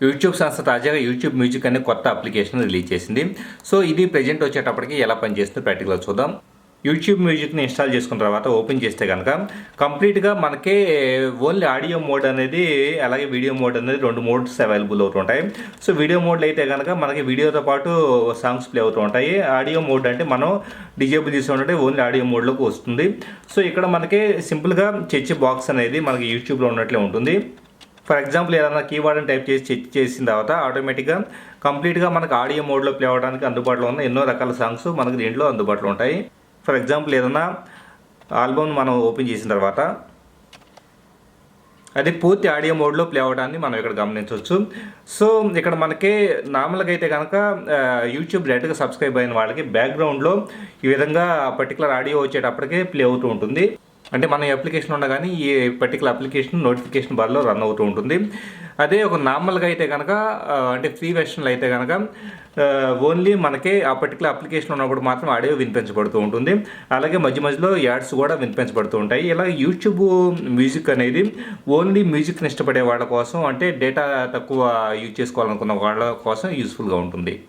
YouTube సంస్థ తాజాగా YouTube music అనే కొత్త అప్లికేషన్ రిలీజ్ చేసింది. సో ఇది ప్రెజెంట్ వచ్చేటప్పటికి ఎలా పనిచేస్తుందో ప్రాక్టికల్‌గా చూద్దాం. యూట్యూబ్ మ్యూజిక్‌ని ఇన్‌స్టాల్ చేసుకున్న తర్వాత ఓపెన్ చేస్తే గనక కంప్లీట్‌గా మనకే ఓన్లీ ఆడియో మోడ్ అనేది, అలాగే వీడియో మోడ్ అనేది 2 మోడ్స్ అవైలబుల్ అవుతుంటాయి. సో వీడియో మోడ్‌లో అయితే గనక మనకి వీడియోతో పాటు సాంగ్స్ ప్లే అవుతూ ఉంటాయి. ఆడియో మోడ్ అంటే మనం డిజేబుల్ చేసుకుంటే ఓన్లీ ఆడియో మోడ్‌లోకి వస్తుంది. సో ఇక్కడ మనకి సింపుల్‌గా సెర్చ్ బాక్స్ అనేది మనకి యూట్యూబ్‌లో ఉన్నట్లే ఉంటుంది. ఫర్ ఎగ్జాంపుల్ ఏదైనా కీవర్డ్ని టైప్ చేసి చెక్ చేసిన తర్వాత ఆటోమేటిక్గా కంప్లీట్గా మనకు ఆడియో మోడ్లో ప్లే అవ్వడానికి అందుబాటులో ఉన్న ఎన్నో రకాల సాంగ్స్ మనకు దీంట్లో అందుబాటులో ఉంటాయి. ఫర్ ఎగ్జాంపుల్ ఏదైనా ఆల్బమ్ మనం ఓపెన్ చేసిన తర్వాత అది పూర్తి ఆడియో మోడ్లో ప్లే అవ్వడాన్ని మనం ఇక్కడ గమనించవచ్చు. సో ఇక్కడ మనకి నార్మల్గా అయితే కనుక యూట్యూబ్ డైరెక్ట్గా సబ్స్క్రైబ్ అయిన వాళ్ళకి బ్యాక్గ్రౌండ్లో ఈ విధంగా పర్టికులర్ ఆడియో వచ్చేటప్పటికే ప్లే అవుతూ ఉంటుంది. అంటే మన అప్లికేషన్ ఉండగానే ఈ పర్టికులర్ అప్లికేషన్ నోటిఫికేషన్ బార్లో రన్ అవుతూ ఉంటుంది. అదే ఒక నార్మల్గా అయితే కనుక అంటే ఫ్రీ వెర్షన్లో అయితే కనుక ఓన్లీ మనకే ఆ పర్టికులర్ అప్లికేషన్ ఉన్నప్పుడు మాత్రం ఆడియో వినిపించబడుతూ ఉంటుంది. అలాగే మధ్య మధ్యలో యాడ్స్ కూడా వినిపించబడుతూ ఉంటాయి. ఇలా యూట్యూబ్ మ్యూజిక్ అనేది ఓన్లీ మ్యూజిక్ని ఇష్టపడే వాళ్ళ కోసం, అంటే డేటా తక్కువ యూజ్ చేసుకోవాలనుకున్న వాళ్ళ కోసం యూస్ఫుల్గా ఉంటుంది.